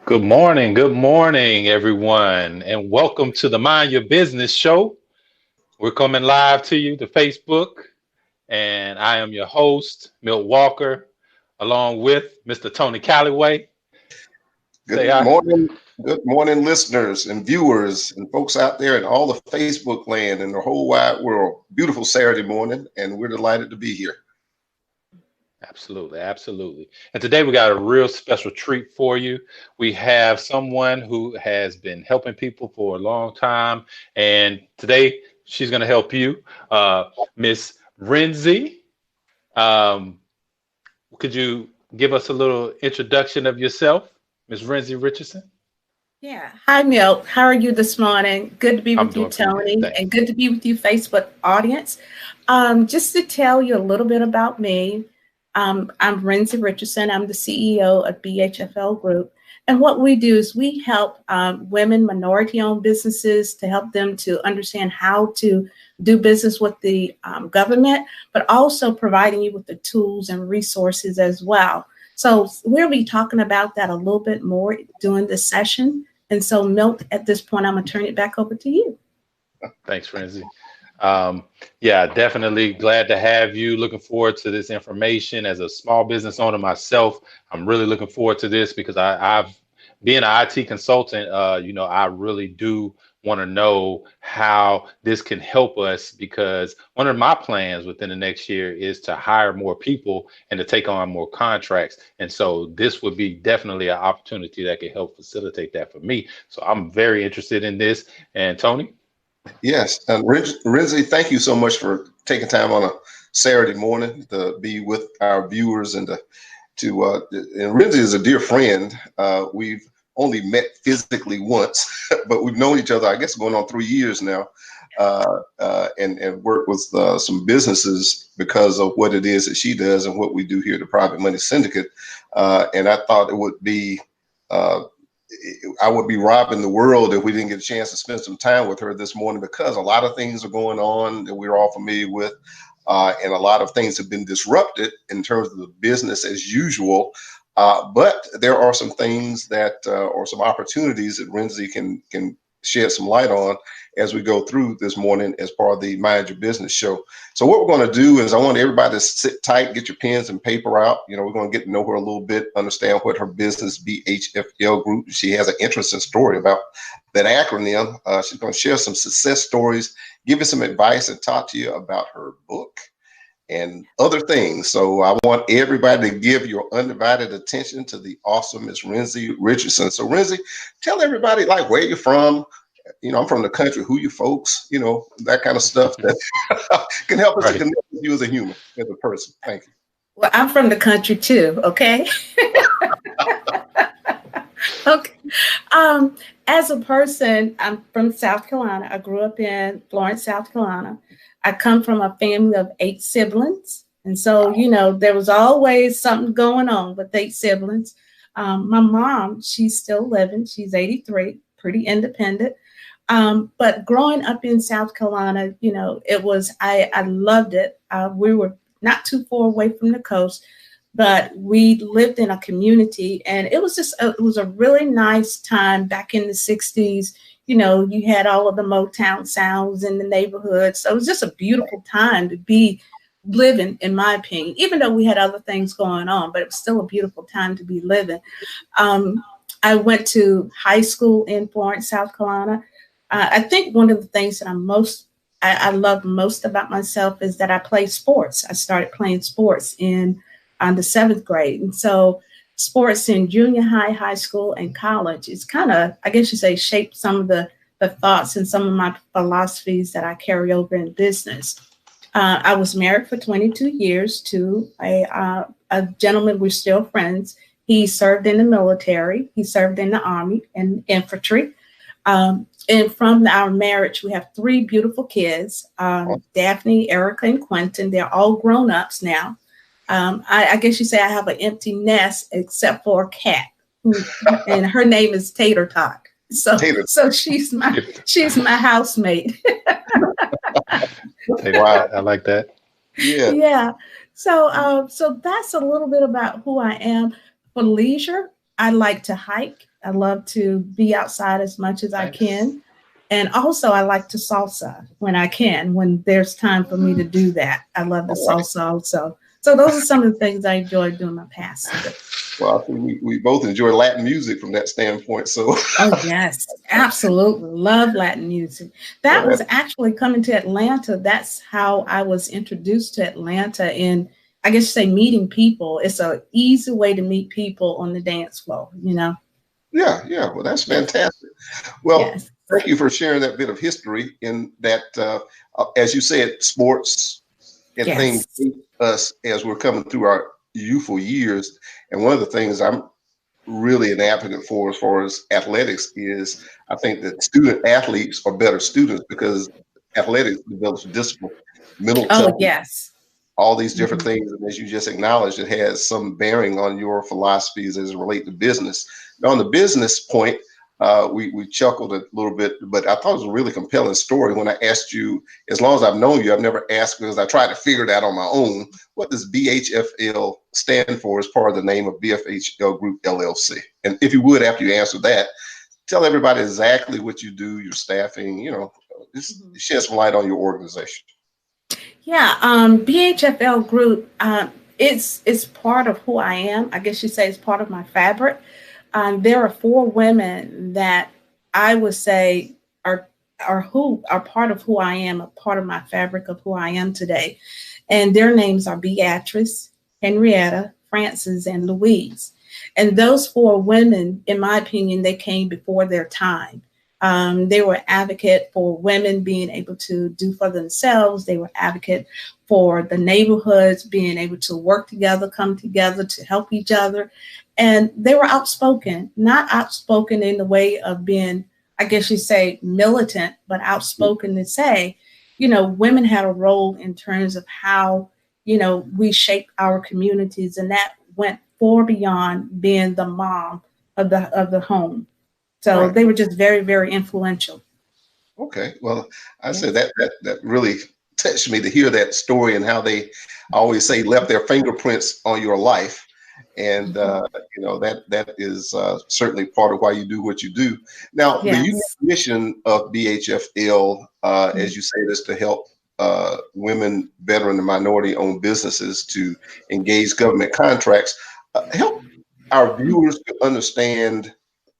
Good morning, everyone, and welcome to the Mind Your Business show. We're coming live to you to Facebook, and I am your host, Milt Walker, along with Mr. Tony Calloway. Say Good hi. morning, good morning, listeners and viewers and folks out there in all the Facebook land and the whole wide world. Beautiful Saturday morning, and we're delighted to be here. Absolutely, absolutely. And today we got a real special treat for you. We have someone who has been helping people for a long time, and today she's going to help you, Miss Renzie. Um, could you give us a little introduction of yourself, Miss Renzie Richardson? Yeah. Hi, Milt. How are you this morning? Good to be I'm with you, doing pretty good, Tony, thanks. and good to be with you, Facebook audience. Just to tell you a little bit about me, I'm Renzie Richardson. I'm the CEO of BHFL Group. And what we do is we help women, minority-owned businesses to help them to understand how to do business with the government, but also providing you with the tools and resources as well. So we'll be talking about that a little bit more during this session. And so, Milt, at this point, I'm going to turn it back over to you. Thanks, Renzie. Yeah, definitely glad to have you. Looking forward to this information. As a small business owner myself, I'm really looking forward to this because I've been an IT consultant. I really do want to know how this can help us because one of my plans within the next year is to hire more people and to take on more contracts. And so this would be definitely an opportunity that could help facilitate that for me. So I'm very interested in this. And Tony? Yes, and Renzie, thank you so much for taking time on a Saturday morning to be with our viewers and and Renzie is a dear friend. We've only met physically once, but we've known each other, I guess, going on 3 years now, and worked with some businesses because of what it is that she does and what we do here at the Private Money Syndicate. And I thought it would be I would be robbing the world if we didn't get a chance to spend some time with her this morning because a lot of things are going on that we're all familiar with. And a lot of things have been disrupted in terms of the business as usual. But there are some things that or some opportunities that Renzie can shed some light on as we go through this morning as part of the Mind Your Business show. So what we're going to do is I want everybody to sit tight, get your pens and paper out. We're going to get to know her a little bit, understand what her business, BHFL Group. She has an interesting story about that acronym. She's going to share some success stories, give you some advice, and talk to you about her book and other things. So I want everybody to give your undivided attention to the awesome Miss Renzie Richardson. So Renzie, tell everybody like where you're from. I'm from the country, who you folks, that kind of stuff that can help us to connect with you as a human, as a person. Thank you. Well, I'm from the country too, okay? Okay. As a person, I'm from South Carolina. I grew up in Florence, South Carolina. I come from a family of 8 siblings. And so, there was always something going on with 8 siblings. My mom, she's still living. She's 83, pretty independent. But growing up in South Carolina, I loved it. We were not too far away from the coast, but we lived in a community and it was a really nice time back in the 60s. You had all of the Motown sounds in the neighborhood. So it was just a beautiful time to be living, in my opinion, even though we had other things going on, but it was still a beautiful time to be living. I went to high school in Florence, South Carolina. I think one of the things that I love most about myself is that I play sports. I started playing sports in the 7th grade. And so sports in junior high, high school, and college, it's kind of, I guess you say, shaped some of the thoughts and some of my philosophies that I carry over in business. I was married for 22 years to a gentleman. We're still friends. He served in the military. He served in the Army and infantry. And from our marriage, we have 3 beautiful kids, Daphne, Erica, and Quentin. They're all grown-ups now. I guess you say I have an empty nest except for a cat, and her name is Tater Tot. So she's my housemate. Wow, I like that. Yeah. Yeah. So that's a little bit about who I am. For leisure, I like to hike. I love to be outside as much as I Nice. can. And also I like to salsa when I can, when there's time for me to do that. I love the All right. salsa also. So those are some of the things I enjoy doing my pastime. Well, I think we both enjoy Latin music from that standpoint. So, Oh, yes, absolutely. Love Latin music. well, That was actually coming to Atlanta. That's how I was introduced to Atlanta. And I guess you say meeting people. It's an easy way to meet people on the dance floor, you know? yeah. Well, that's Yes. fantastic. Well, Yes. thank you for sharing that bit of history in that, as you said, sports and things Yes. shape us as we're coming through our youthful years. And one of the things I'm really an advocate for as far as athletics is I think that student athletes are better students because athletics develops discipline, mental Oh, toughness, yes. all these different Mhm. things. And as you just acknowledged, it has some bearing on your philosophies as it relates to business. Now, on the business point, we chuckled a little bit, but I thought it was a really compelling story when I asked you, as long as I've known you, I've never asked because I tried to figure it out on my own. What does BHFL stand for as part of the name of BHFL Group LLC? And if you would, after you answer that, tell everybody exactly what you do, your staffing, just Mhm. shed some light on your organization. Yeah, BHFL Group, it's part of who I am. I guess you say it's part of my fabric. There are four women that I would say are who are part of who I am, a part of my fabric of who I am today. And their names are Beatrice, Henrietta, Frances, and Louise. And those four women, in my opinion, they came before their time. They were advocate for women being able to do for themselves. They were advocate for the neighborhoods being able to work together, come together to help each other. And they were outspoken, not outspoken in the way of being, I guess you say, militant, but outspoken to say, women had a role in terms of how, we shape our communities. And that went far beyond being the mom of the home. So Right. they were just very, very influential. Okay. Well, I said Yes. that really touched me to hear that story and how they I always say left their fingerprints on your life. And Mhm. that is certainly part of why you do what you do. Now, the unique Yes. mission of BHFL, Mhm. as you say, is to help women, veteran and minority-owned businesses to engage government contracts. Help our viewers to understand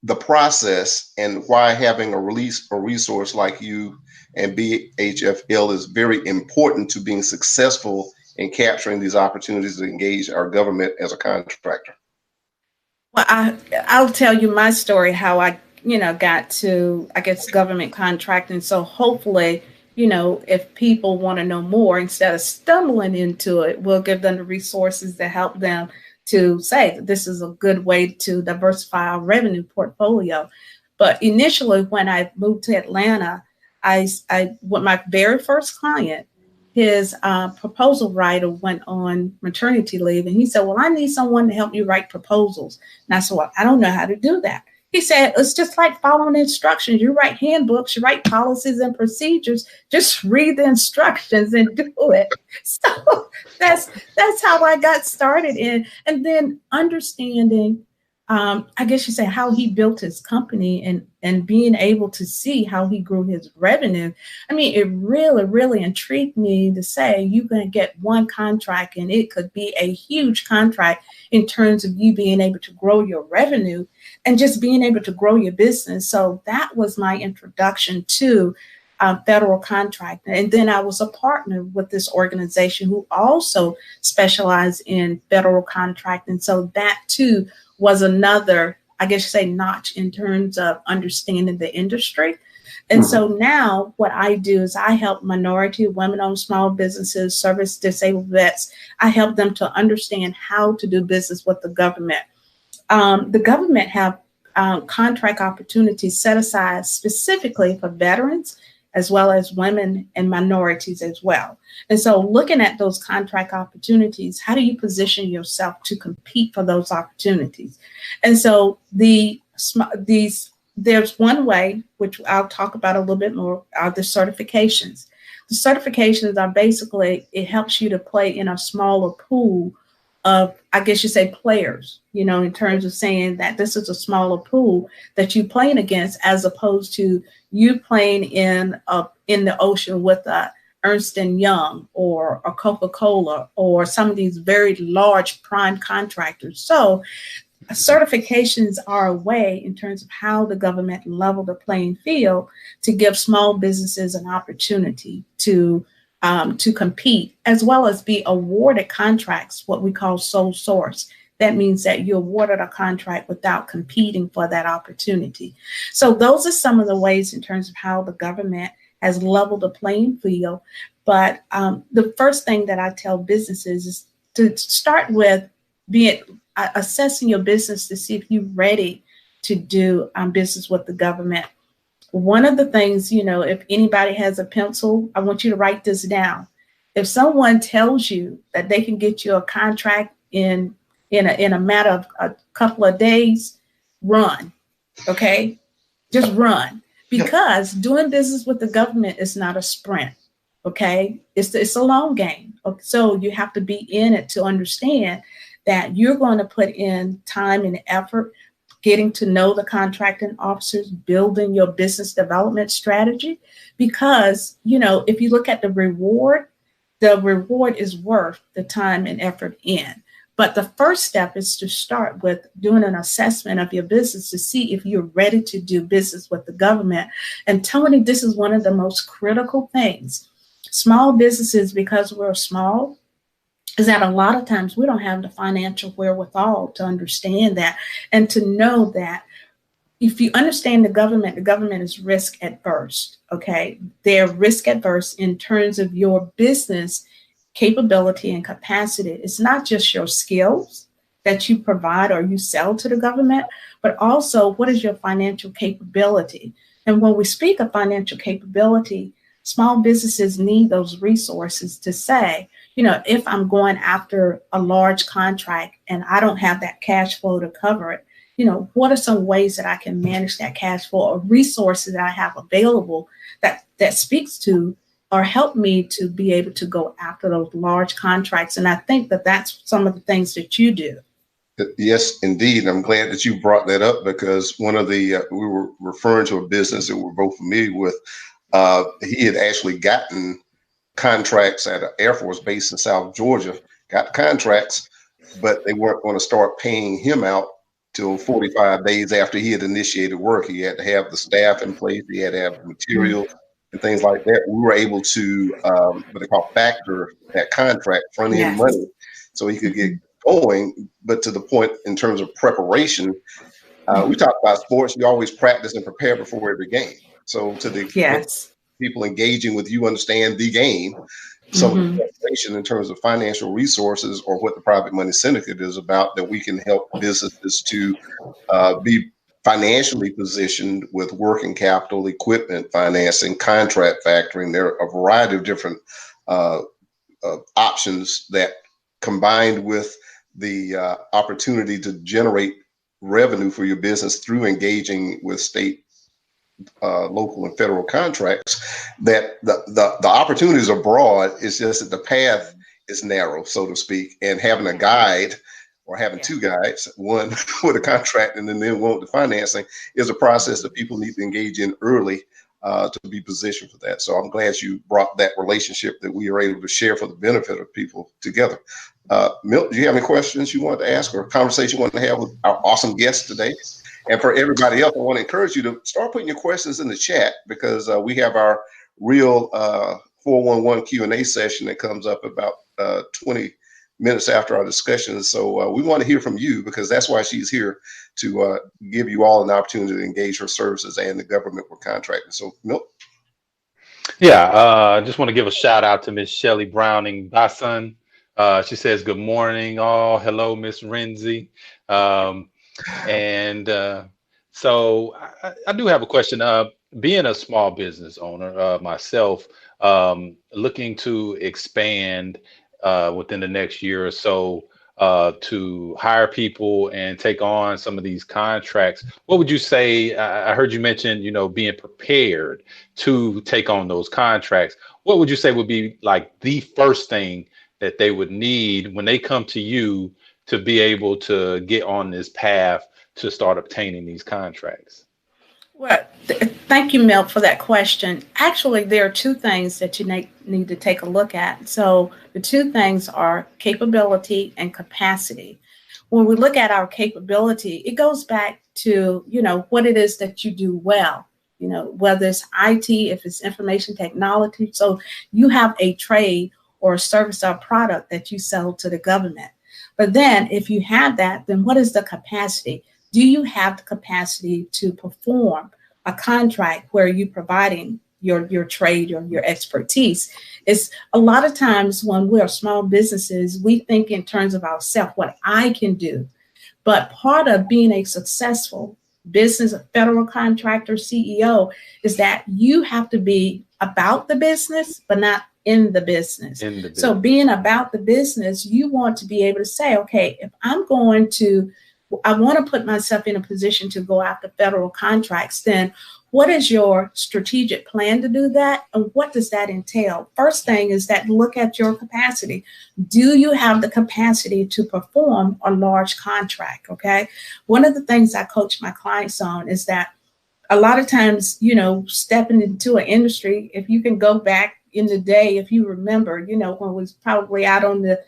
the process and why having a resource like you and BHFL is very important to being successful in capturing these opportunities to engage our government as a contractor. Well, I'll tell you my story how I got to, I guess, government contracting. So hopefully, if people want to know more, instead of stumbling into it, we'll give them the resources to help them to say that this is a good way to diversify our revenue portfolio. But initially, when I moved to Atlanta, I with my very first client, his proposal writer went on maternity leave, and he said, "Well, I need someone to help you write proposals." And I said, "Well, I don't know how to do that." He said, "It's just like following instructions. You write handbooks, you write policies and procedures. Just read the instructions and do it." So that's how I got started in, and then understanding, I guess you say, how he built his company and being able to see how he grew his revenue. I mean, it really, really intrigued me to say you're going to get one contract and it could be a huge contract in terms of you being able to grow your revenue and just being able to grow your business. So that was my introduction to federal contracting. And then I was a partner with this organization who also specialized in federal contracting. So that too was another, I guess you say, notch in terms of understanding the industry. And Mhm. so now what I do is I help minority, women-owned small businesses, service disabled vets. I help them to understand how to do business with the government. The government have contract opportunities set aside specifically for veterans as well as women and minorities as well. And so looking at those contract opportunities, how do you position yourself to compete for those opportunities? And so there's one way, which I'll talk about a little bit more, are the certifications. The certifications are basically, it helps you to play in a smaller pool I guess you say players, in terms of saying that this is a smaller pool that you playing against, as opposed to you playing in the ocean with a Ernst and Young or a Coca-Cola or some of these very large prime contractors. So certifications are a way in terms of how the government level the playing field to give small businesses an opportunity to compete, as well as be awarded contracts, what we call sole source. That means that you're awarded a contract without competing for that opportunity. So those are some of the ways in terms of how the government has leveled the playing field. But the first thing that I tell businesses is to start with assessing your business to see if you're ready to do business with the government. One of the things, if anybody has a pencil, I want you to write this down. If someone tells you that they can get you a contract in a matter of a couple of days, run. Okay, just run, because doing business with the government is not a sprint. Okay, it's a long game. So you have to be in it to understand that you're going to put in time and effort getting to know the contracting officers, building your business development strategy. Because, if you look at the reward is worth the time and effort in. But the first step is to start with doing an assessment of your business to see if you're ready to do business with the government. And Tony, this is one of the most critical things. Small businesses, because we're small, is that a lot of times we don't have the financial wherewithal to understand that, and to know that if you understand the government is risk adverse. Okay, they're risk adverse in terms of your business capability and capacity. It's not just your skills that you provide or you sell to the government, but also what is your financial capability. And when we speak of financial capability, small businesses need those resources to say, if I'm going after a large contract and I don't have that cash flow to cover it, what are some ways that I can manage that cash flow, or resources that I have available that speaks to or help me to be able to go after those large contracts. And I think that that's some of the things that you do. Yes, indeed. I'm glad that you brought that up, because one of the, we were referring to a business that we're both familiar with. He had actually gotten contracts at an Air Force base in South Georgia, got contracts, but they weren't going to start paying him out till 45 days after he had initiated work. He had to have the staff in place. He had to have the material and things like that. We were able to, what they call factor that contract, front end money, so he could get going. But to the point in terms of preparation, we talk about sports. You always practice and prepare before every game. So to the extent people engaging with you understand the game, some of the preparation in terms of financial resources, or what the Private Money Syndicate is about, that we can help businesses to be financially positioned with working capital, equipment financing, contract factoring. There are a variety of different options that, combined with the opportunity to generate revenue for your business through engaging with state, local, and federal contracts, that the opportunities are broad. It's just that the path is narrow, so to speak. And having a guide, or having two guides, one with a contract and then one with the financing, is a process that people need to engage in early to be positioned for that. So I'm glad you brought that relationship that we are able to share for the benefit of people together. Milt, do you have any questions you want to ask, or a conversation you want to have with our awesome guests today? And for everybody else, I want to encourage you to start putting your questions in the chat, because we have our real 411 Q&A session that comes up about 20 minutes after our discussion. So we want to hear from you, because that's why she's here, to give you all an opportunity to engage her services and the government we're contracting. So, Milt? Yeah, I just want to give a shout out to Miss Shelley Browning Basun. She says, good morning, all. Hello, Miss Renzie. So I do have a question. Being a small business owner myself, looking to expand within the next year or so, to hire people and take on some of these contracts, what would you say? I heard you mention, being prepared to take on those contracts. What would you say would be like the first thing that they would need when they come to you to be able to get on this path to start obtaining these contracts? Well, thank you, Mel, for that question. Actually, there are two things that you need to take a look at. So the two things are capability and capacity. When we look at our capability, it goes back to, what it is that you do well, whether it's IT, if it's information technology. So you have a trade or a service or product that you sell to the government. But then if you have that, then what is the capacity? Do you have the capacity to perform a contract where you're providing your trade or your expertise? It's a lot of times when we're small businesses, we think in terms of ourselves, what I can do. But part of being a successful business, federal contractor, CEO, is that you have to be about the business, but not in the business. So being about the business, you want to be able to say, okay, if I want to put myself in a position to go after federal contracts, then what is your strategic plan to do that? And what does that entail? First thing is that look at your capacity. Do you have the capacity to perform a large contract? Okay. One of the things I coach my clients on is that a lot of times, stepping into an industry, if you can go back in the day, if you remember, when it was probably out on the,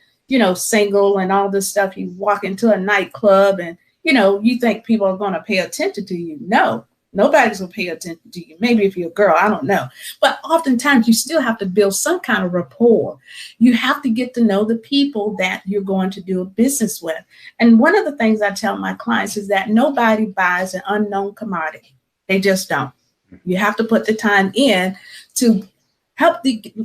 single and all this stuff, you walk into a nightclub and, you think people are going to pay attention to you. No, nobody's going to pay attention to you. Maybe if you're a girl, I don't know. But oftentimes you still have to build some kind of rapport. You have to get to know the people that you're going to do business with. And one of the things I tell my clients is that nobody buys an unknown commodity. They just don't. You have to put the time in to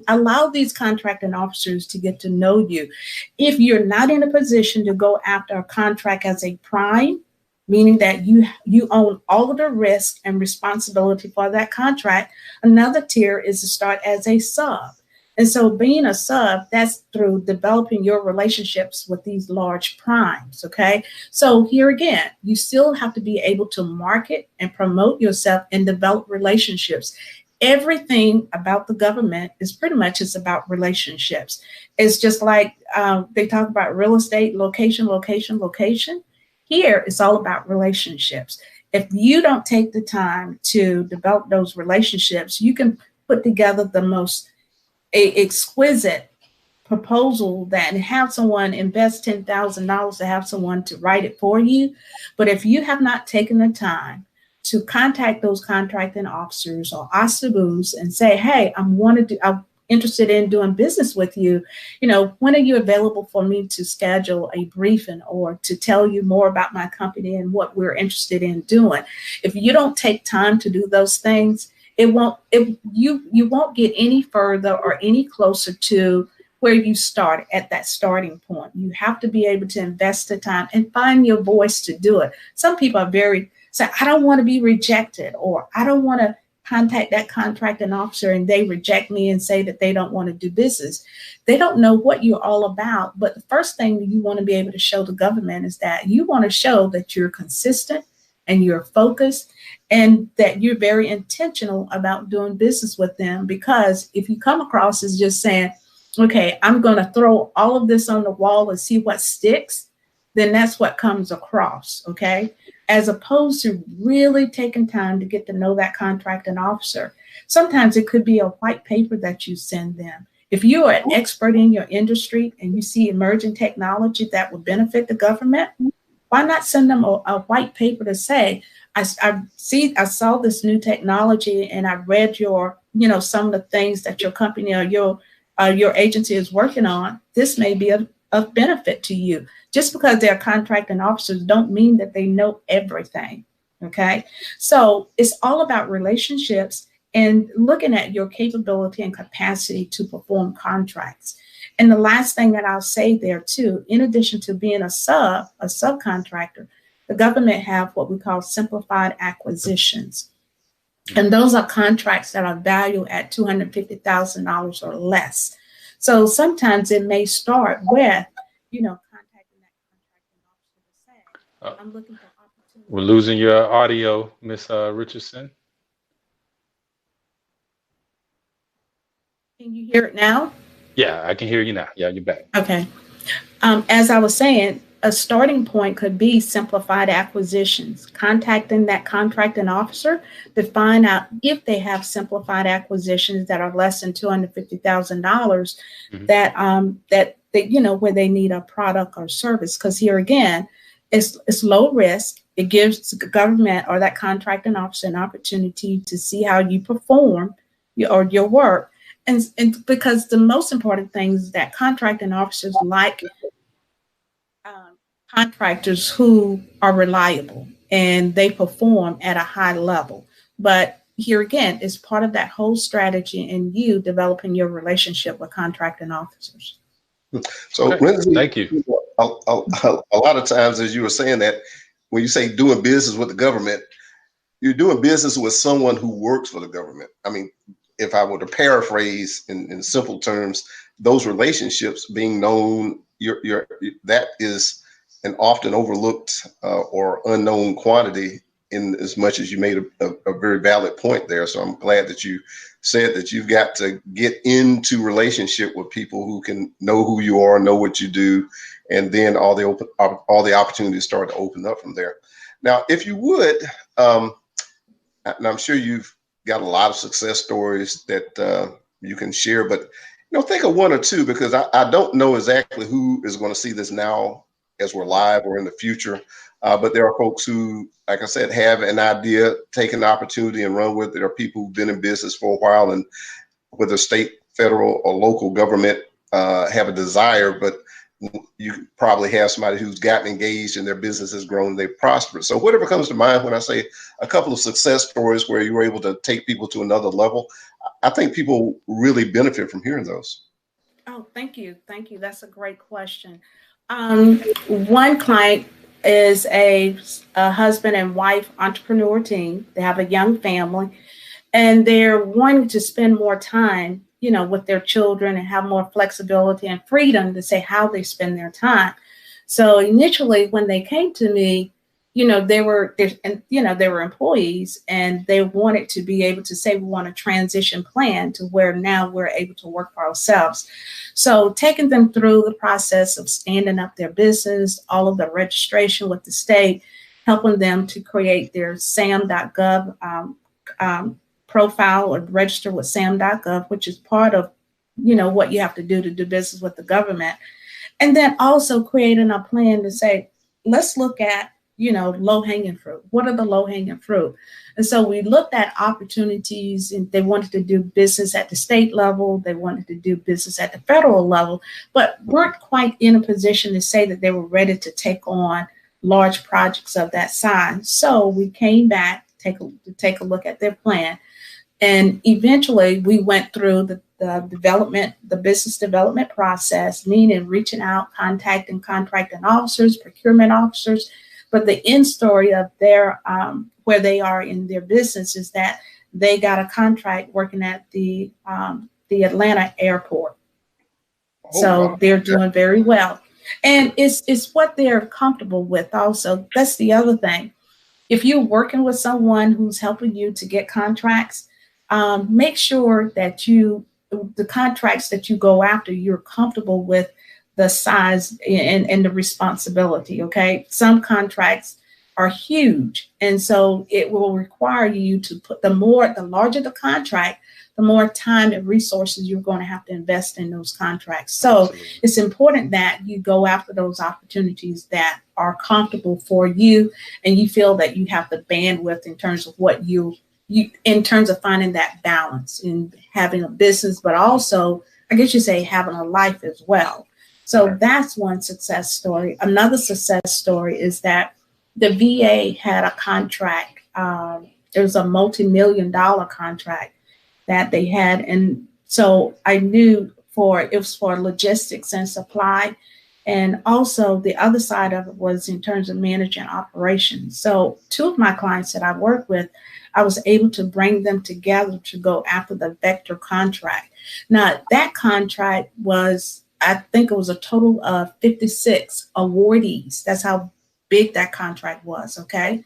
allow these contracting officers to get to know you. If you're not in a position to go after a contract as a prime, meaning that you own all of the risk and responsibility for that contract, another tier is to start as a sub. And so being a sub, that's through developing your relationships with these large primes, okay? So here again, you still have to be able to market and promote yourself and develop relationships. Everything about the government is pretty much it's about relationships. It's just like they talk about real estate, location, location, location. Here, it's all about relationships. If you don't take the time to develop those relationships, you can put together the most exquisite proposal that and have someone invest $10,000 to have someone to write it for you. But if you have not taken the time to contact those contracting officers or ASABUs and say, hey, I'm interested in doing business with you, when are you available for me to schedule a briefing or to tell you more about my company and what we're interested in doing? If you don't take time to do those things, you won't get any further or any closer to where you start at that starting point. You have to be able to invest the time and find your voice to do it. Some people are say, I don't want to be rejected, or I don't want to contact that contracting officer and they reject me and say that they don't want to do business. They don't know what you're all about. But the first thing you want to be able to show the government is that you want to show that you're consistent and you're focused and that you're very intentional about doing business with them. Because if you come across as just saying, okay, I'm going to throw all of this on the wall and see what sticks, then that's what comes across, okay? As opposed to really taking time to get to know that contracting officer. Sometimes it could be a white paper that you send them. If you are an expert in your industry and you see emerging technology that will benefit the government, why not send them a white paper to say, I saw this new technology and I read some of the things that your company or your agency is working on. This may be of benefit to you. Just because they're contracting officers don't mean that they know everything, okay? So it's all about relationships and looking at your capability and capacity to perform contracts. And the last thing that I'll say there too, in addition to being a subcontractor, the government have what we call simplified acquisitions. And those are contracts that are valued at $250,000 or less. So sometimes it may start with, contacting that contracting officer to say, I'm looking for opportunities. We're losing your audio, Miss Richardson. Can you hear it now? Yeah, I can hear you now. Yeah, you're back. Okay. As I was saying, a starting point could be simplified acquisitions, contacting that contracting officer to find out if they have simplified acquisitions that are less than $250,000 Mhm. that you know, where they need a product or service. Because here again, it's low risk. It gives the government or that contracting officer an opportunity to see how you perform your work. And because the most important thing is that contracting officers like um, contractors who are reliable and they perform at a high level. But here again, it's part of that whole strategy in you developing your relationship with contracting officers. So, Okay, Renzie, thank you. a lot of times, as you were saying that, when you say doing business with the government, you're doing business with someone who works for the government. I mean, if I were to paraphrase in simple terms, those relationships being known, that is an often overlooked or unknown quantity. In as much as you made a very valid point there, so I'm glad that you said that you've got to get into relationship with people who can know who you are, know what you do, and then all the opportunities start to open up from there. Now, if you would. And I'm sure you've got a lot of success stories that you can share, but think of one or two, because I don't know exactly who is going to see this now as we're live or in the future. But there are folks who, like I said, have an idea, take an opportunity and run with it. There are people who've been in business for a while, and whether state, federal, or local government have a desire, but you probably have somebody who's gotten engaged and their business has grown, they've prospered. So whatever comes to mind when I say a couple of success stories where you were able to take people to another level, I think people really benefit from hearing those. Oh, thank you. Thank you. That's a great question. One client is a husband and wife entrepreneur team. They have a young family and they're wanting to spend more time, you know, with their children and have more flexibility and freedom to say how they spend their time. So initially, when they came to me, you know, they were employees and they wanted to be able to say we want a transition plan to where now we're able to work for ourselves. So taking them through the process of standing up their business, all of the registration with the state, helping them to create their sam.gov profile or register with sam.gov, which is part of, you know, what you have to do business with the government. And then also creating a plan to say, let's look at, you know, low-hanging fruit. What are the low-hanging fruit? And so we looked at opportunities, and they wanted to do business at the state level. They wanted to do business at the federal level, but weren't quite in a position to say that they were ready to take on large projects of that size. So we came back to take a look at their plan. And eventually we went through the business development process, meaning reaching out, contacting contracting officers, procurement officers. But the end story of their where they are in their business is that they got a contract working at the Atlanta airport. Oh, So wow. they're doing very well. And it's what they're comfortable with also. That's the other thing. If you're working with someone who's helping you to get contracts, make sure that the contracts that you go after, you're comfortable with the size and the responsibility. Okay. Some contracts are huge. And so it will require you to put the larger the contract, the more time and resources you're going to have to invest in those contracts. So Absolutely. it's important that you go after those opportunities that are comfortable for you and you feel that you have the bandwidth in terms of what you in terms of finding that balance in having a business, but also, I guess you say, having a life as well. So Right. that's one success story. Another success story is that the VA had a contract. It was a multi-million-dollar contract that they had. And so I knew it was for logistics and supply. And also the other side of it was in terms of managing operations. So two of my clients that I work with, I was able to bring them together to go after the Vector contract. Now that contract was, I think it was a total of 56 awardees. That's how big that contract was. Okay.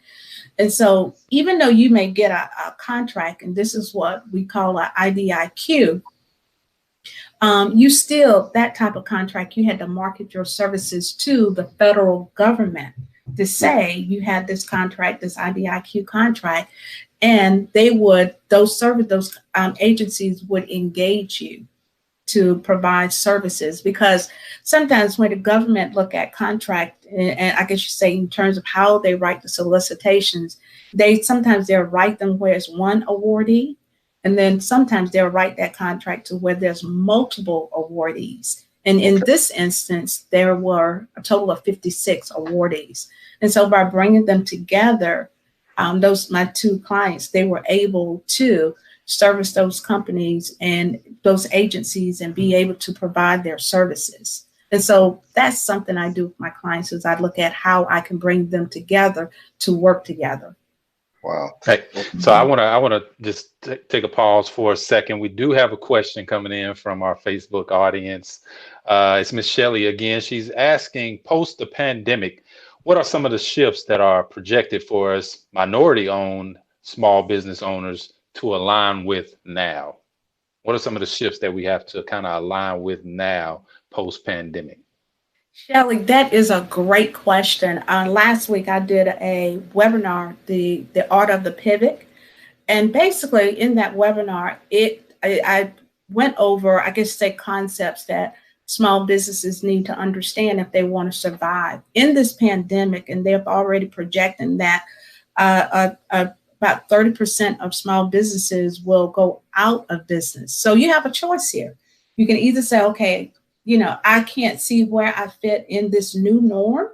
And so even though you may get a contract, and this is what we call an IDIQ, you still, that type of contract, you had to market your services to the federal government to say you had this contract, this IDIQ contract, and they would, those agencies would engage you to provide services, because sometimes when the government look at contract, and I guess you say in terms of how they write the solicitations, sometimes they'll write them where it's one awardee, and then sometimes they'll write that contract to where there's multiple awardees. And in this instance, there were a total of 56 awardees. And so by bringing them together, my two clients, they were able to service those companies and those agencies and be able to provide their services. And so that's something I do with my clients, is I look at how I can bring them together to work together. Wow. Hey, so I want to just take a pause for a second. We do have a question coming in from our Facebook audience. It's Miss Shelley again. She's asking, post the pandemic, what are some of the shifts that are projected for us minority-owned small business owners to align with now? What are some of the shifts that we have to kind of align with now post-pandemic? Shelley, that is a great question. Last week I did a webinar, the art of the pivot, and basically in that webinar, I went over, I guess, say concepts that small businesses need to understand if they want to survive in this pandemic, and they're already projecting that about 30% of small businesses will go out of business. So you have a choice here. You can either say, okay, I can't see where I fit in this new norm,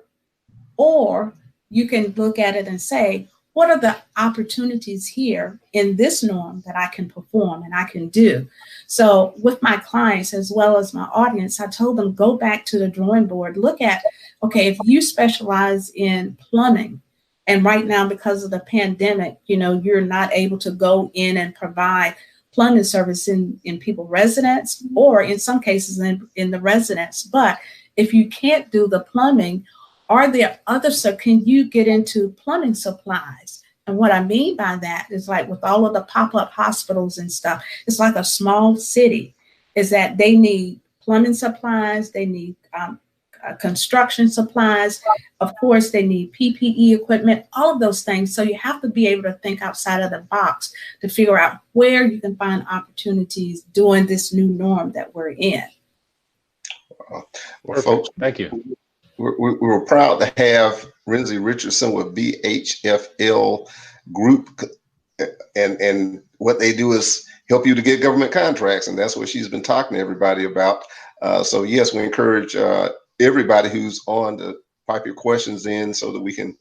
or you can look at it and say, what are the opportunities here in this norm that I can perform and I can do? So with my clients as well as my audience, I told them, go back to the drawing board, look at, okay, if you specialize in plumbing, and right now, because of the pandemic, you're not able to go in and provide plumbing service in people's residence, or in some cases in the residence. But if you can't do the plumbing, are there others? So can you get into plumbing supplies? And what I mean by that is, like with all of the pop-up hospitals and stuff, it's like a small city, is that they need plumbing supplies, they need construction supplies, of course they need PPE equipment, all of those things. So you have to be able to think outside of the box to figure out where you can find opportunities during this new norm that we're in. Well, folks, thank you. We're proud to have Renzie Richardson with BHFL Group, and what they do is help you to get government contracts, and that's what she's been talking to everybody about. So yes, we encourage everybody who's on to pipe your questions in so that we can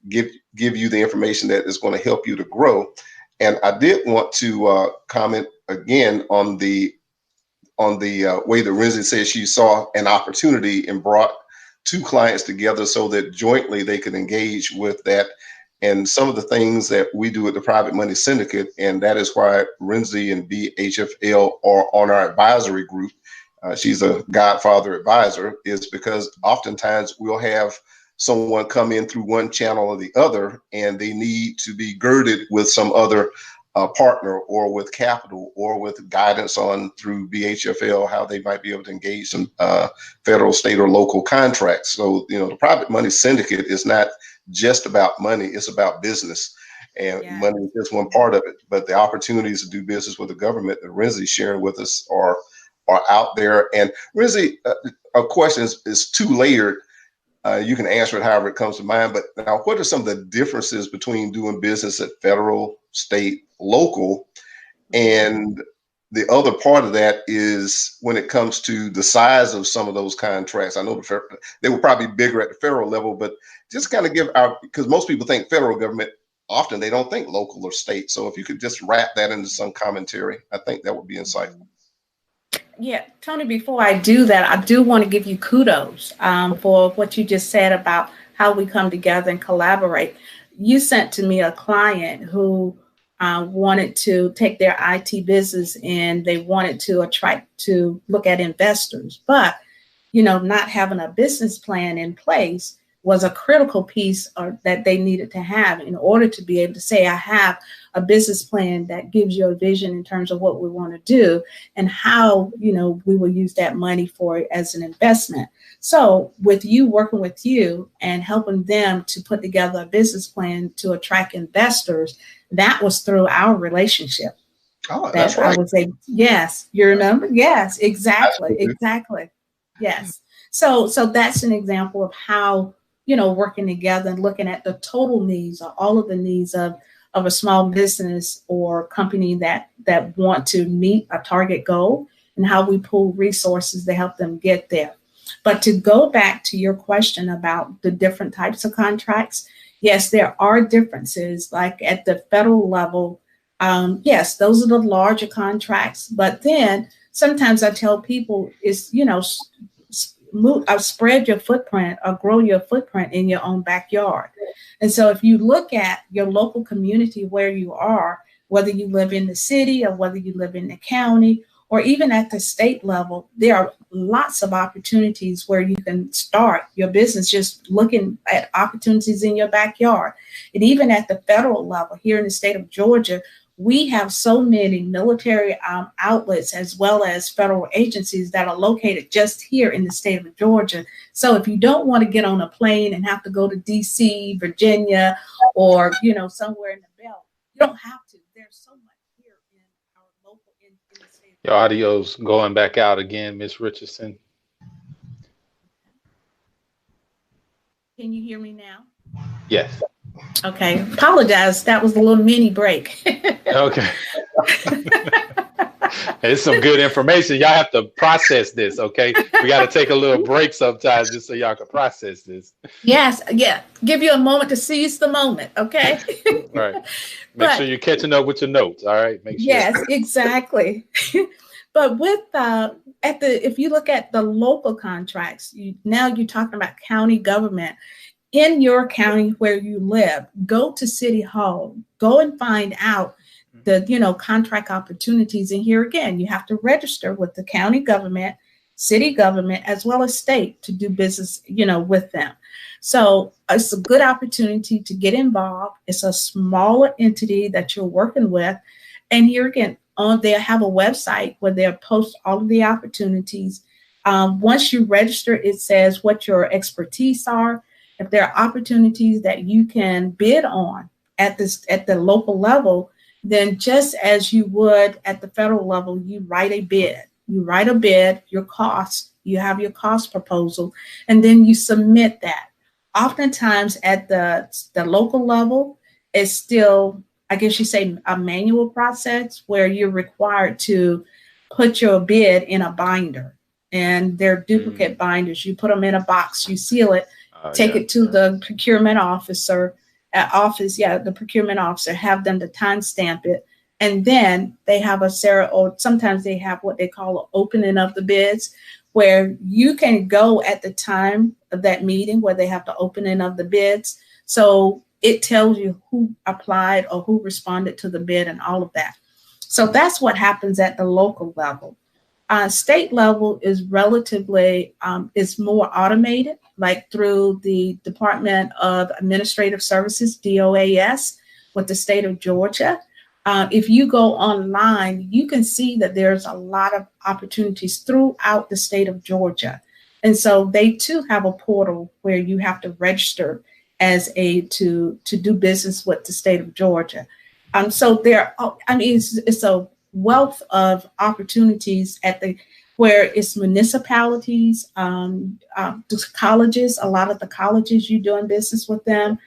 give you the information that is going to help you to grow. And I did want to comment again on the way that Renzie says she saw an opportunity and brought two clients together so that jointly they could engage with that. And some of the things that we do at the Private Money Syndicate, and that is why Renzie and BHFL are on our advisory group. She's a Godfather Advisor, is because oftentimes we'll have someone come in through one channel or the other, and they need to be girded with some other partner, or with capital, or with guidance on through BHFL, how they might be able to engage some federal, state, or local contracts. So, the Private Money Syndicate is not just about money, it's about business. And money is just one part of it. But the opportunities to do business with the government that Renzie's sharing with us are out there. And Renzie, a question is two layered. You can answer it however it comes to mind. But now, what are some of the differences between doing business at federal, state, local? And the other part of that is when it comes to the size of some of those contracts. I know they were probably bigger at the federal level, but just kind of give because most people think federal government, often they don't think local or state. So if you could just wrap that into some commentary, I think that would be insightful. Yeah, Tony, before I do that, I do want to give you kudos for what you just said about how we come together and collaborate. You sent to me a client who wanted to take their IT business and they wanted to look at investors, but not having a business plan in place, was a critical piece that they needed to have in order to be able to say, I have a business plan that gives you a vision in terms of what we want to do and how, you know, we will use that money for it as an investment. So with you working with you and helping them to put together a business plan to attract investors, that was through our relationship. Oh, that's right. I would say, yes, you remember? Yes, exactly. Absolutely. Exactly. Yes. So that's an example of how, you know, working together and looking at the total needs or all of the needs of a small business or company that want to meet a target goal and how we pool resources to help them get there. But to go back to your question about the different types of contracts, yes, there are differences. Like at the federal level, yes, those are the larger contracts. But then sometimes I tell people is, you know, spread your footprint or grow your footprint in your own backyard. And so if you look at your local community where you are, whether you live in the city or whether you live in the county, or even at the state level, there are lots of opportunities where you can start your business just looking at opportunities in your backyard. And even at the federal level, here in the state of Georgia, we have so many military outlets as well as federal agencies that are located just here in the state of Georgia. So if you don't want to get on a plane and have to go to DC, Virginia, or, you know, somewhere in the belt, you don't have to. There's so much here in our local, in the state. Your audio's going back out again, Miss Richardson. Can you hear me now? Yes. Okay. Apologize. That was a little mini break. Okay. It's some good information. Y'all have to process this, okay? We got to take a little break sometimes just so y'all can process this. Yes. Yeah. Give you a moment to seize the moment, okay? Right. Make sure you're catching up with your notes, all right? Make sure. Yes, exactly. But with if you look at the local contracts, now you're talking about county government. In your county where you live, go to City Hall, go and find out the, you know, contract opportunities. And here again, you have to register with the county government, city government, as well as state to do business, you know, with them. So it's a good opportunity to get involved. It's a smaller entity that you're working with. And here again, they have a website where they'll post all of the opportunities. Once you register, it says what your expertise are. If there are opportunities that you can bid on at the local level, then just as you would at the federal level, you write a bid. You write a bid, your cost, you have your cost proposal, and then you submit that. Oftentimes at the local level, it's still, I guess you say, a manual process where you're required to put your bid in a binder. And they're duplicate binders. You put them in a box, you seal it, take it to the procurement officer, the procurement officer, have them to timestamp it. And then they have or sometimes they have what they call an opening of the bids, where you can go at the time of that meeting where they have the opening of the bids. So it tells you who applied or who responded to the bid and all of that. So that's what happens at the local level. State level is relatively, is more automated, like through the Department of Administrative Services, DOAS, with the state of Georgia. If you go online, you can see that there's a lot of opportunities throughout the state of Georgia. And so they too have a portal where you have to register as to do business with the state of Georgia. So it's a wealth of opportunities where it's municipalities, the colleges. A lot of the colleges, you're doing business with them,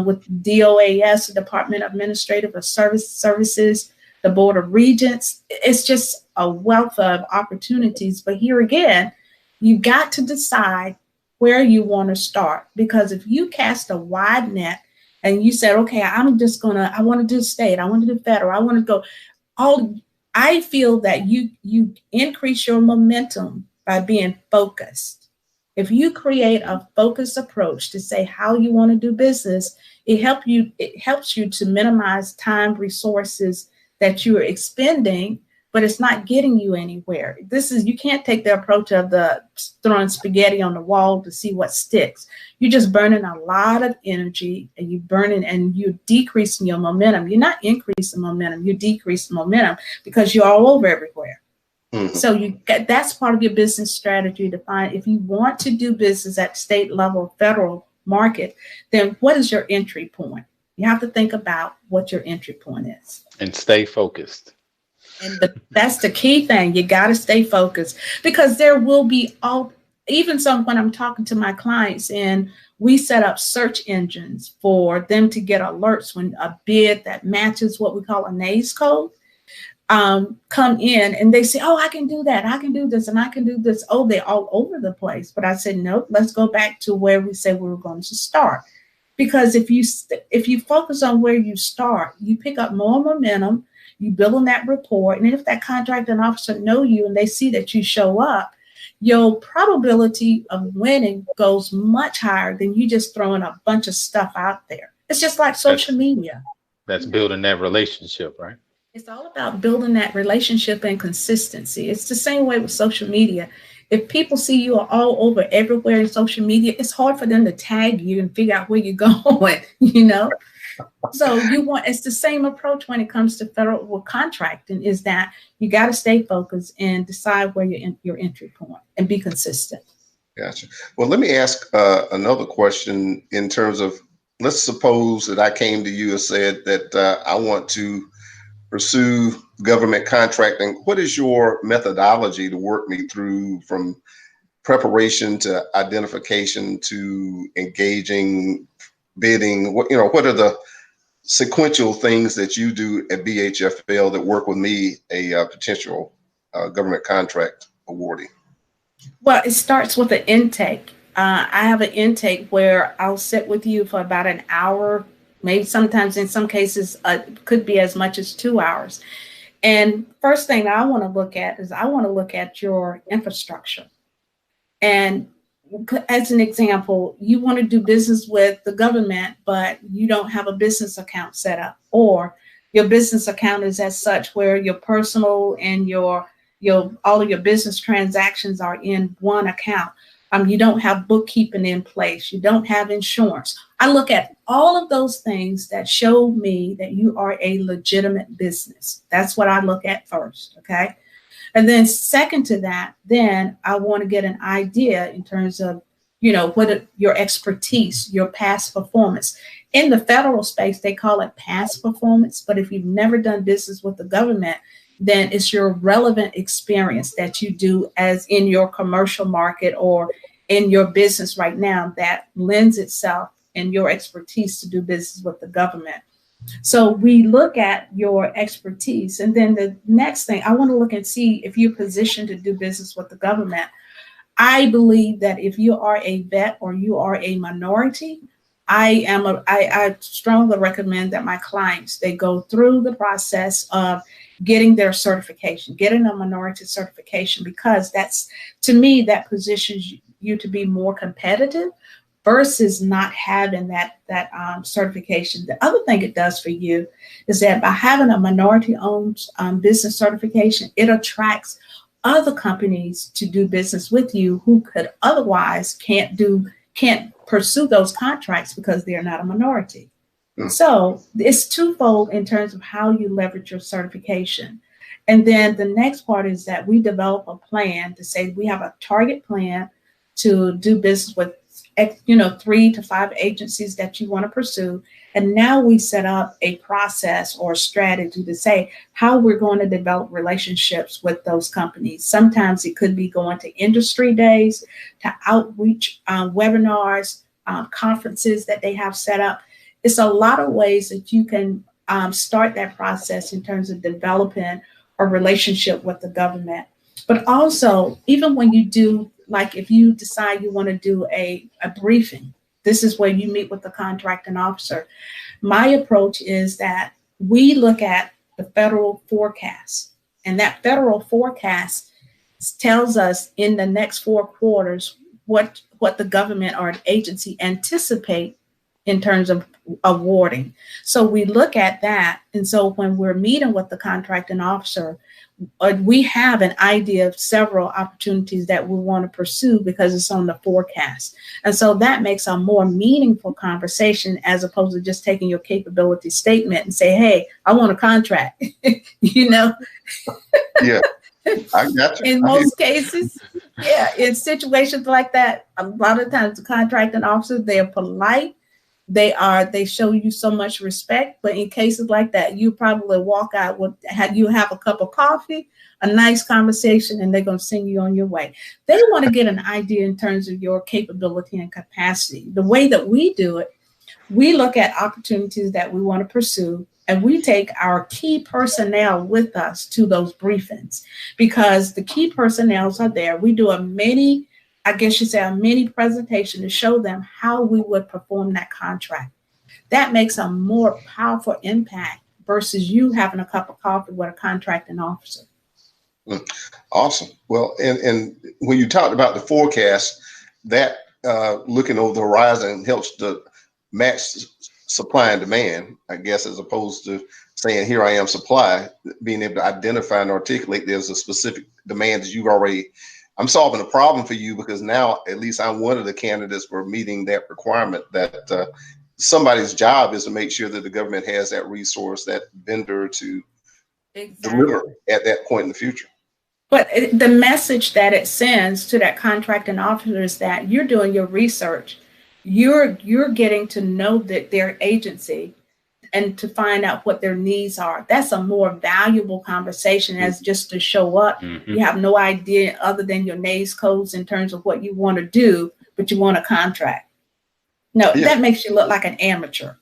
with DOAS, the Department of Administrative Services, the Board of Regents. It's just a wealth of opportunities. But here again, you got to decide where you want to start, because if you cast a wide net and you said, okay, I want to do state, I want to do federal, I want to go I feel that you increase your momentum by being focused. If you create a focused approach to say how you want to do business, it helps you to minimize time, resources that you are expending but it's not getting you anywhere. You can't take the approach of the throwing spaghetti on the wall to see what sticks. You're just burning a lot of energy, and you're decreasing your momentum. You're not increasing momentum, you're decreasing momentum because you're all over everywhere. Mm-hmm. So that's part of your business strategy to find if you want to do business at state level, federal market, then what is your entry point? You have to think about what your entry point is. And stay focused. And that's the key thing. You got to stay focused, because there will be even some when I'm talking to my clients, and we set up search engines for them to get alerts when a bid that matches what we call a NAIS code come in, and they say, oh, I can do that, I can do this, and I can do this. Oh, they're all over the place. But I said, nope, let's go back to where we said we were going to start. Because if you focus on where you start, you pick up more momentum, you build on that rapport, and if that contracting officer know you and they see that you show up, your probability of winning goes much higher than you just throwing a bunch of stuff out there. It's just like social media. That's building that relationship, right? It's all about building that relationship and consistency. It's the same way with social media. If people see you are all over everywhere in social media, it's hard for them to tag you and figure out where you're going, you know? So it's the same approach when it comes to federal contracting, is that you got to stay focused and decide where your entry point and be consistent. Gotcha. Well, let me ask another question in terms of, let's suppose that I came to you and said that I want to pursue government contracting. What is your methodology to work me through from preparation to identification to engaging, bidding? What are the sequential things that you do at BHFL that work with me, a potential government contract awardee? Well, it starts with an intake. I have an intake where I'll sit with you for about an hour, maybe sometimes in some cases could be as much as 2 hours. And first thing I want to look at is I want to look at your infrastructure. And as an example, you want to do business with the government, but you don't have a business account set up, or your business account is as such where your personal and your all of your business transactions are in one account. You don't have bookkeeping in place. You don't have insurance. I look at all of those things that show me that you are a legitimate business. That's what I look at first, okay? And then second to that, then I want to get an idea in terms of, what your expertise, your past performance. In the federal space, they call it past performance. But if you've never done business with the government, then it's your relevant experience that you do as in your commercial market or in your business right now that lends itself and your expertise to do business with the government. So we look at your expertise. And then the next thing, I want to look and see if you're positioned to do business with the government. I believe that if you are a vet or you are a minority, I strongly recommend that my clients, they go through the process of getting their certification, getting a minority certification, because that's, to me, that positions you to be more competitive versus not having that certification. The other thing it does for you is that by having a minority-owned business certification, it attracts other companies to do business with you who could otherwise can't pursue those contracts because they're not a minority. So it's twofold in terms of how you leverage your certification. And then the next part is that we develop a plan to say we have a target plan to do business with 3 to 5 agencies that you want to pursue. And now we set up a process or strategy to say how we're going to develop relationships with those companies. Sometimes it could be going to industry days, to outreach webinars, conferences that they have set up. It's a lot of ways that you can start that process in terms of developing a relationship with the government. But also, even when you do, like if you decide you want to do a briefing, this is where you meet with the contracting officer. My approach is that we look at the federal forecast, and that federal forecast tells us in the next 4 quarters what the government or an agency anticipate in terms of awarding. So we look at that. And so when we're meeting with the contracting officer, we have an idea of several opportunities that we want to pursue because it's on the forecast. And so that makes a more meaningful conversation as opposed to just taking your capability statement and say, hey, I want a contract, you know? Yeah, I got you. In most cases, yeah, in situations like that, a lot of times the contracting officers, they are polite. They show you so much respect, but in cases like that, you probably walk out with you have a cup of coffee, a nice conversation, and they're going to send you on your way. They want to get an idea in terms of your capability and capacity. The way that we do it, we look at opportunities that we want to pursue, and we take our key personnel with us to those briefings because the key personnel are there. We do a mini presentation to show them how we would perform that contract. That makes a more powerful impact versus you having a cup of coffee with a contracting officer. Awesome. Well, and when you talked about the forecast, that looking over the horizon helps to match supply and demand, I guess, as opposed to saying, here I am supply, being able to identify and articulate there's a specific demand that you've already, I'm solving a problem for you because now at least I'm one of the candidates for meeting that requirement that somebody's job is to make sure that the government has that resource, that vendor to deliver at that point in the future. But the message that it sends to that contracting officer is that you're doing your research. You're getting to know that their agency and to find out what their needs are. That's a more valuable conversation as just to show up. Mm-hmm. You have no idea other than your NAICS codes in terms of what you want to do, but you want a contract. No, that makes you look like an amateur.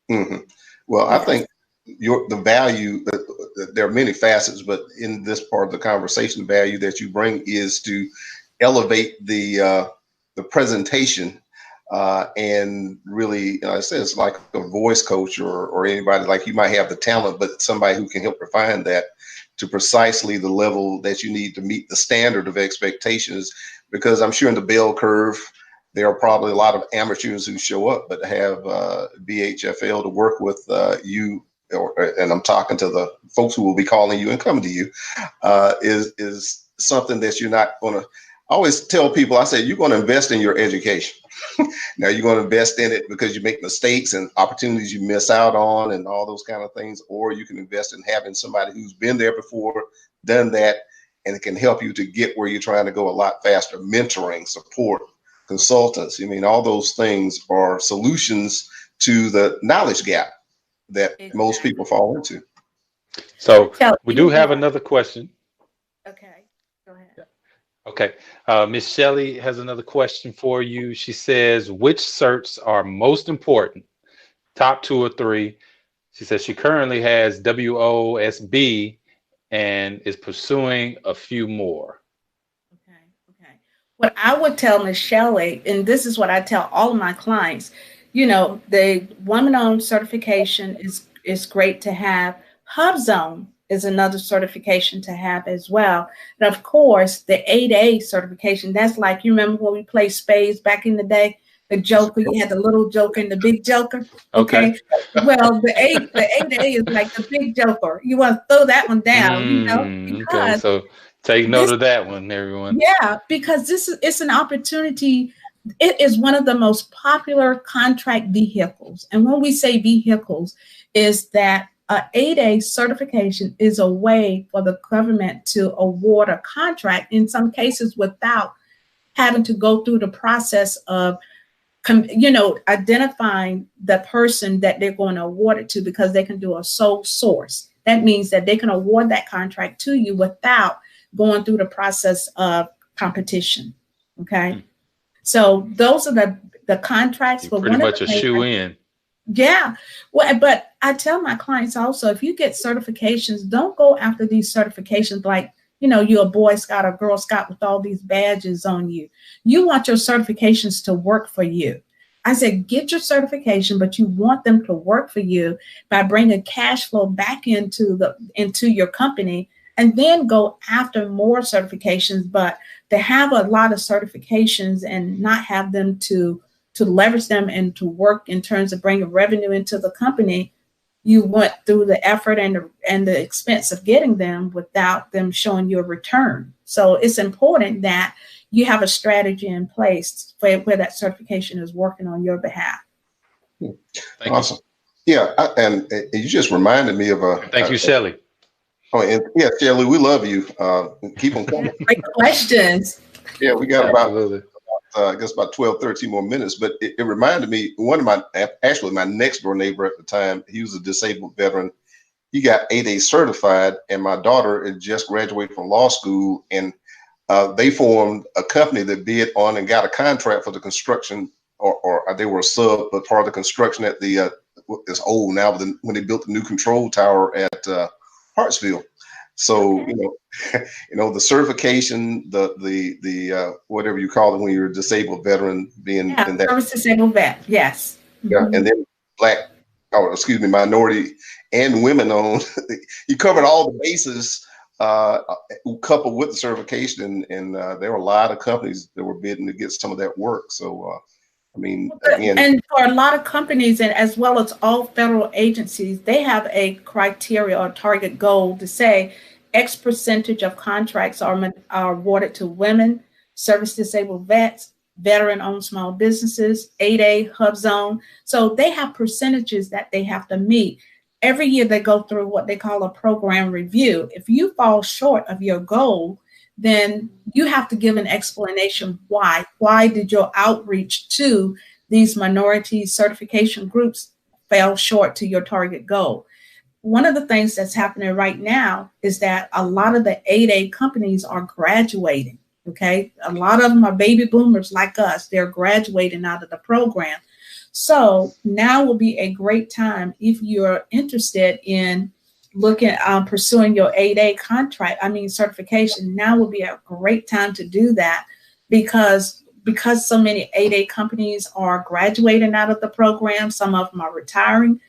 Mm-hmm. Well, I think the value, there are many facets, but in this part of the conversation, the value that you bring is to elevate the presentation and really, I said, it's like a voice coach or anybody, like you might have the talent, but somebody who can help refine that to precisely the level that you need to meet the standard of expectations. Because I'm sure in the bell curve, there are probably a lot of amateurs who show up, but have BHFL to work with you, and I'm talking to the folks who will be calling you and coming to you, is something that you're not going to. I always tell people, I say, you're going to invest in your education. Now you're going to invest in it because you make mistakes and opportunities you miss out on and all those kind of things, or you can invest in having somebody who's been there before, done that, and it can help you to get where you're trying to go a lot faster. Mentoring, support, consultants. I mean, all those things are solutions to the knowledge gap that most people fall into. So we do have another question. Okay, go ahead. Yeah. Okay, Miss Shelley has another question for you. She says, which certs are most important? Top 2 or 3. She says she currently has WOSB and is pursuing a few more. Okay. What I would tell Miss Shelley, and this is what I tell all of my clients, you know, the woman-owned certification is great to have. HubZone is another certification to have as well. And of course, the 8A certification, that's like, you remember when we played spades back in the day? The joker, you had the little joker and the big joker. Okay. Well, the 8A is like the big joker. You want to throw that one down, you know? Okay, so take note of that one, everyone. Yeah, because it's an opportunity. It is one of the most popular contract vehicles. And when we say vehicles, is that 8A certification is a way for the government to award a contract in some cases without having to go through the process of, you know, identifying the person that they're going to award it to, because they can do a sole source. That means that they can award that contract to you without going through the process of competition. Okay. So those are the contracts. You're pretty much a shoe in. Yeah. Well, but I tell my clients also, if you get certifications, don't go after these certifications like, you know, you're a Boy Scout or Girl Scout with all these badges on you. You want your certifications to work for you. I said, get your certification, but you want them to work for you by bringing cash flow back into your company, and then go after more certifications. But to have a lot of certifications and not have them to to leverage them and to work in terms of bringing revenue into the company, you went through the effort and the expense of getting them without them showing you a return. So it's important that you have a strategy in place where that certification is working on your behalf. Awesome. Yeah, and you just reminded me of a. Thank you, Shelley. Oh, and yeah, Shelley, we love you. Keep them coming. Great questions. Yeah, we got about I guess about 12, 13 more minutes, but it reminded me, one of my next door neighbor at the time, he was a disabled veteran. He got 8A certified, and my daughter had just graduated from law school, and they formed a company that bid on and got a contract for the construction, or they were a sub, but part of the construction at the, it's old now, but when they built the new control tower at Hartsville. So, the certification, the whatever you call it when you're a disabled veteran, being in that service disabled vet, yes. Yeah, and then minority and women owned. You covered all the bases, coupled with the certification, and there were a lot of companies that were bidding to get some of that work. So, again, and for a lot of companies, and as well as all federal agencies, they have a criteria or target goal to say X percentage of contracts are awarded to women, service disabled vets, veteran-owned small businesses, 8A, Hub Zone. So they have percentages that they have to meet. Every year they go through what they call a program review. If you fall short of your goal, then you have to give an explanation why. Why did your outreach to these minority certification groups fell short to your target goal? One of the things that's happening right now is that a lot of the 8A companies are graduating, okay? A lot of them are baby boomers like us. They're graduating out of the program. So now will be a great time if you're interested in looking at pursuing your 8A certification. Now will be a great time to do that because so many 8A companies are graduating out of the program. Some of them are retiring.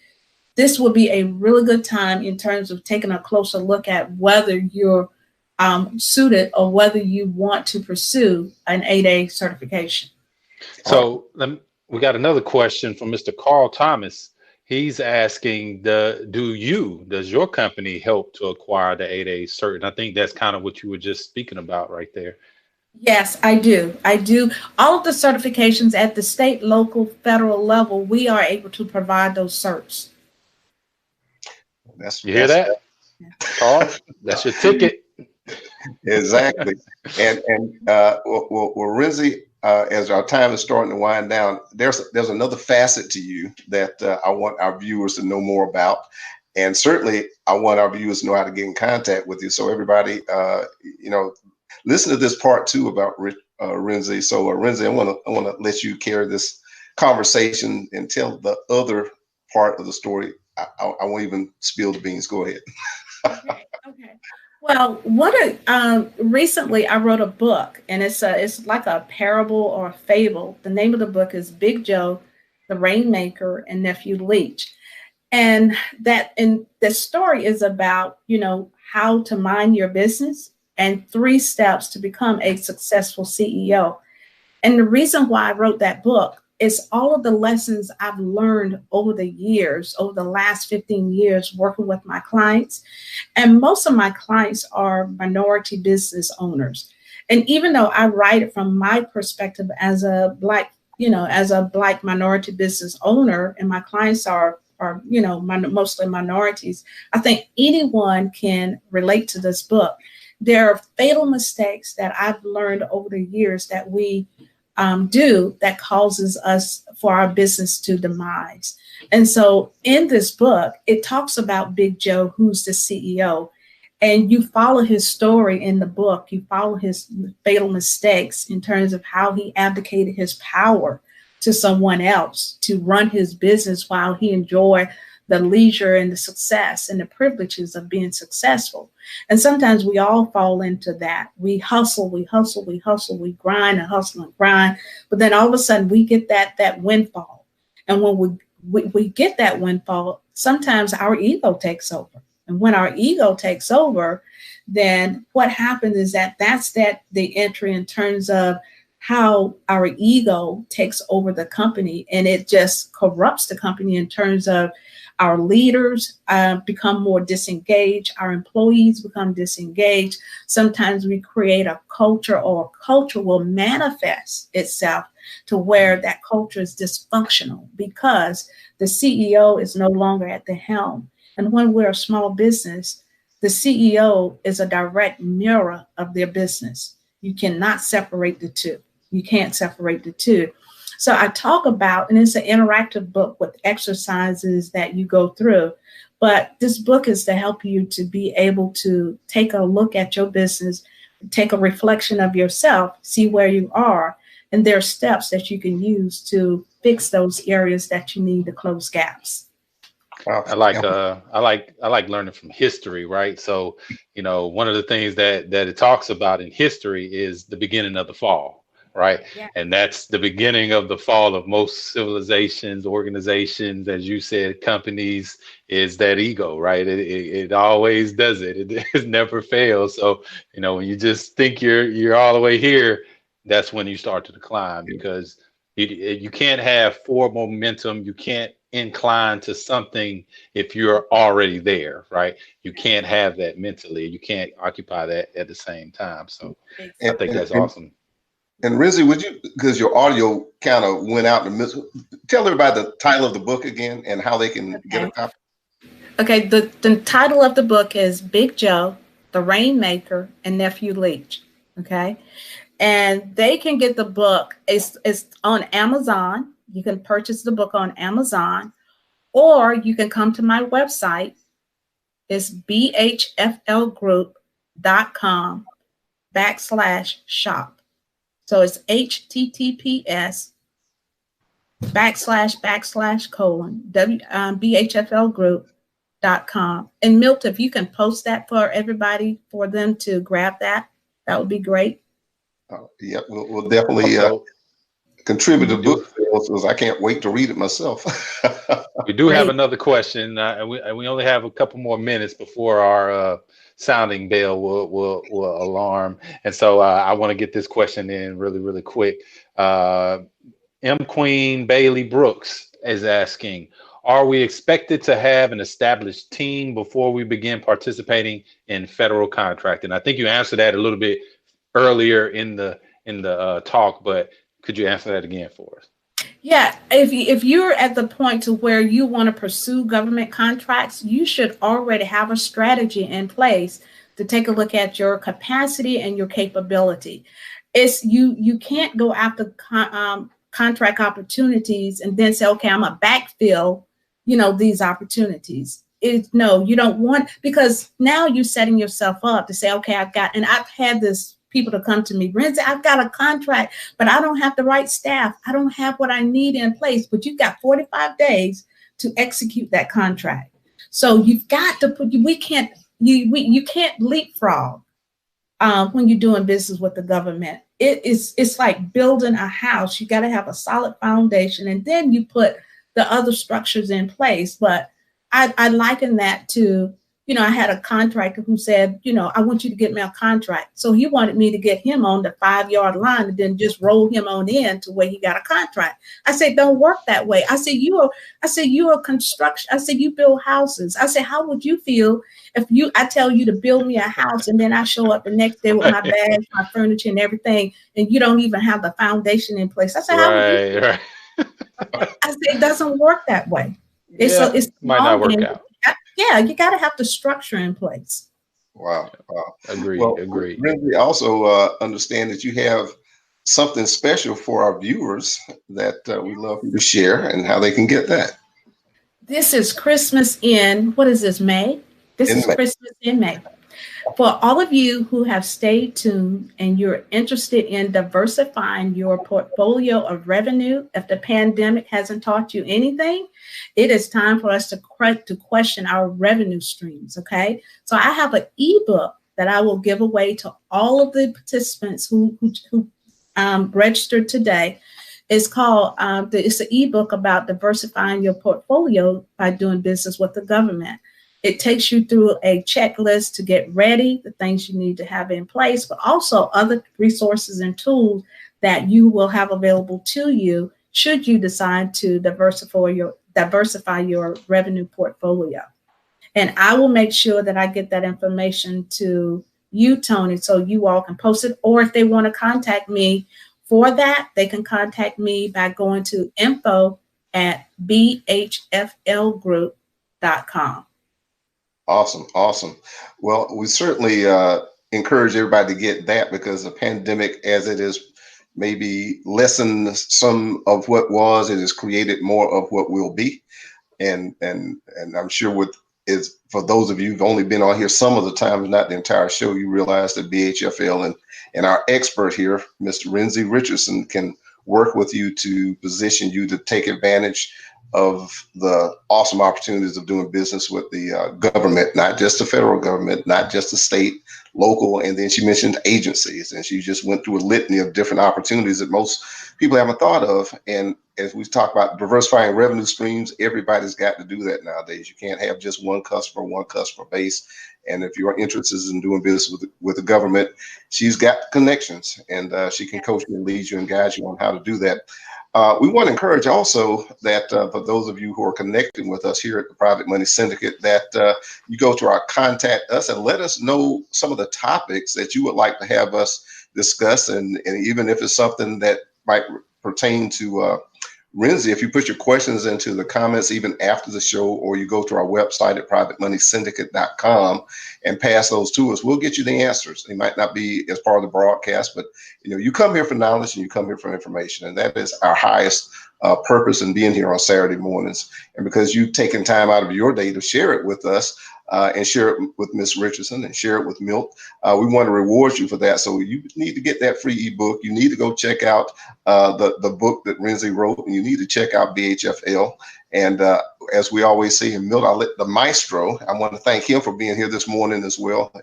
This will be a really good time in terms of taking a closer look at whether you're suited or whether you want to pursue an 8A certification. So we got another question from Mr. Carl Thomas. He's asking, does your company help to acquire the 8A cert? And I think that's kind of what you were just speaking about right there. Yes, I do. All of the certifications at the state, local, federal level, we are able to provide those certs. You hear that? Carl, that's your ticket. Exactly. And Renzie, as our time is starting to wind down, there's another facet to you that I want our viewers to know more about. And certainly I want our viewers to know how to get in contact with you. So everybody, listen to this part 2 about Renzie. So Renzie, I want to let you carry this conversation and tell the other part of the story. I won't even spill the beans. Go ahead. Okay. Well, recently I wrote a book, and it's like a parable or a fable. The name of the book is Big Joe, the Rainmaker, and Nephew Leach. And the story is about, how to mind your business and 3 steps to become a successful CEO. And the reason why I wrote that book is all of the lessons I've learned over the last 15 years working with my clients. And most of my clients are minority business owners. And even though I write it from my perspective as a Black minority business owner, and my clients are mostly minorities, I think anyone can relate to this book. There are fatal mistakes that I've learned over the years that we do that causes us for our business to demise. And so in this book, it talks about Big Joe, who's the CEO, and you follow his story in the book. You follow his fatal mistakes in terms of how he abdicated his power to someone else to run his business while he enjoyed the leisure and the success and the privileges of being successful. And sometimes we all fall into that. We hustle, we grind and hustle and grind. But then all of a sudden we get that windfall. And when we get that windfall, sometimes our ego takes over. And when our ego takes over, then what happens is that's the entry in terms of how our ego takes over the company, and it just corrupts the company in terms of our leaders become more disengaged, our employees become disengaged. Sometimes we create a culture, or a culture will manifest itself to where that culture is dysfunctional because the CEO is no longer at the helm. And when we're a small business, the CEO is a direct mirror of their business. You cannot separate the two. You can't separate the two. So I talk about, and it's an interactive book with exercises that you go through, but this book is to help you to be able to take a look at your business, take a reflection of yourself, see where you are, and there are steps that you can use to fix those areas that you need to close gaps. I like learning from history, right? So, one of the things that it talks about in history is the beginning of the fall, right? Yeah. And that's the beginning of the fall of most civilizations, organizations, as you said, companies, is that ego, right? It always does it. It never fails. So, when you just think you're all the way here, that's when you start to decline, because you can't have forward momentum. You can't incline to something if you're already there, right? You can't have that mentally. You can't occupy that at the same time. So I think that's awesome. And Renzie, would you, because your audio kind of went out in the middle, tell everybody the title of the book again and how they can get a copy? Okay, the title of the book is Big Joe, the Rainmaker, and Nephew Leach. Okay, and they can get the book. It's on Amazon. You can purchase the book on Amazon, or you can come to my website. It's bhflgroup.com/shop. So it's https://:bhflgroup.com. And Milt, if you can post that for everybody, for them to grab that would be great. Yeah, we'll definitely contribute to book sales, because I can't wait to read it myself. We do have another question, and we only have a couple more minutes before our sounding bell will alarm, and so I want to get this question in really quick. M. Queen Bailey Brooks is asking, are we expected to have an established team before we begin participating in federal contracting? I think you answered that a little bit earlier in the talk, but could you answer that again for us? Yeah, if you're at the point to where you want to pursue government contracts, you should already have a strategy in place to take a look at your capacity and your capability. It's you can't go after contract opportunities and then say, okay, I'm a backfill, these opportunities. No, you don't want, because now you're setting yourself up to say, okay, I've had this people to come to me, Renzie, I've got a contract, but I don't have the right staff. I don't have what I need in place, but you've got 45 days to execute that contract. So you've got to put, you can't leapfrog when you're doing business with the government. It's like building a house. You got to have a solid foundation, and then you put the other structures in place. But I liken that to, I had a contractor who said, I want you to get me a contract. So he wanted me to get him on the 5-yard line and then just roll him on in to where he got a contract. I said, don't work that way. I said, you're a construction. I said, you build houses. I said, how would you feel if I tell you to build me a house and then I show up the next day with my bags, my furniture and everything, and you don't even have the foundation in place? I said, how would you feel? I said, it doesn't work that way. It's might not work out. Yeah, you got to have the structure in place. Wow. Agreed. Renzie, also understand that you have something special for our viewers that we love you to share, and how they can get that. This is Christmas in, what is this, May? Christmas in May. For all of you who have stayed tuned and you're interested in diversifying your portfolio of revenue, if the pandemic hasn't taught you anything, it is time for us to question our revenue streams, okay? So I have an ebook that I will give away to all of the participants who registered today. It's called, it's an ebook about diversifying your portfolio by doing business with the government. It takes you through a checklist to get ready, the things you need to have in place, but also other resources and tools that you will have available to you should you decide to diversify your revenue portfolio. And I will make sure that I get that information to you, Tony, so you all can post it. Or if they want to contact me for that, they can contact me by going to info@bhflgroup.com. Awesome, awesome. Well, we certainly encourage everybody to get that, because the pandemic, as it is maybe lessened some of what was, it has created more of what will be. And I'm sure for those of you who've only been on here some of the times, not the entire show, you realize that BHFL and our expert here, Mr. Renzie Richardson, can work with you to position you to take advantage of the awesome opportunities of doing business with the government, not just the federal government, not just the state, local, and then she mentioned agencies, and she just went through a litany of different opportunities that most people haven't thought of. And as we talk about diversifying revenue streams, everybody's got to do that nowadays. You can't have just one customer base. And if you're interested in doing business with the government, she's got connections, and she can coach you and lead you and guide you on how to do that. We want to encourage also that for those of you who are connecting with us here at the Private Money Syndicate, that you go to our contact us and let us know some of the topics that you would like to have us discuss. And even if it's something that might pertain to Renzie, if you put your questions into the comments even after the show, or you go to our website at privatemoneysyndicate.com and pass those to us, we'll get you the answers. They might not be as part of the broadcast, but you come here for knowledge and you come here for information, and that is our highest purpose in being here on Saturday mornings. And because you've taken time out of your day to share it with us, and share it with Ms. Richardson and share it with Milt, we want to reward you for that. So you need to get that free ebook. You need to go check out the book that Renzie wrote, and you need to check out BHFL. And as we always say, and Milt, I'll let the maestro, I want to thank him for being here this morning as well.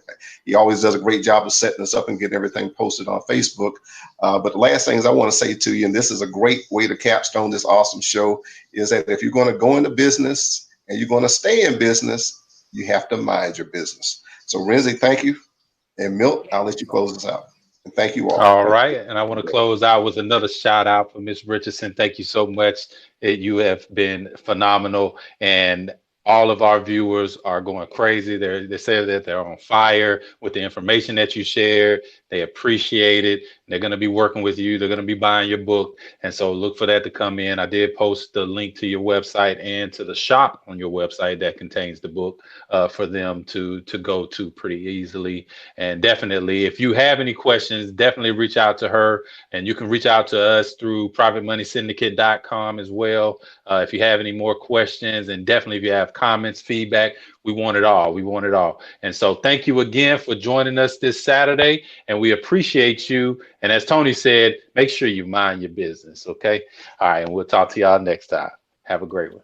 He always does a great job of setting us up and getting everything posted on Facebook. But the last things I want to say to you, and this is a great way to capstone this awesome show, is that if you're going to go into business and you're going to stay in business, you have to mind your business. So Renzie, thank you. And Milt, I'll let you close us out. And thank you all. All right. And I want to close out with another shout out for Ms. Richardson. Thank you so much. You have been phenomenal. And all of our viewers are going crazy. They say that they're on fire with the information that you shared. They appreciate it. They're going to be working with you. They're going to be buying your book. And so look for that to come in. I did post the link to your website and to the shop on your website that contains the book for them to go to pretty easily. And definitely, if you have any questions, definitely reach out to her. And you can reach out to us through privatemoneysyndicate.com as well. If you have any more questions, and definitely if you have comments, feedback, we want it all. We want it all. And so thank you again for joining us this Saturday, and we appreciate you. And as Tony said, make sure you mind your business. Okay. All right. And we'll talk to y'all next time. Have a great one.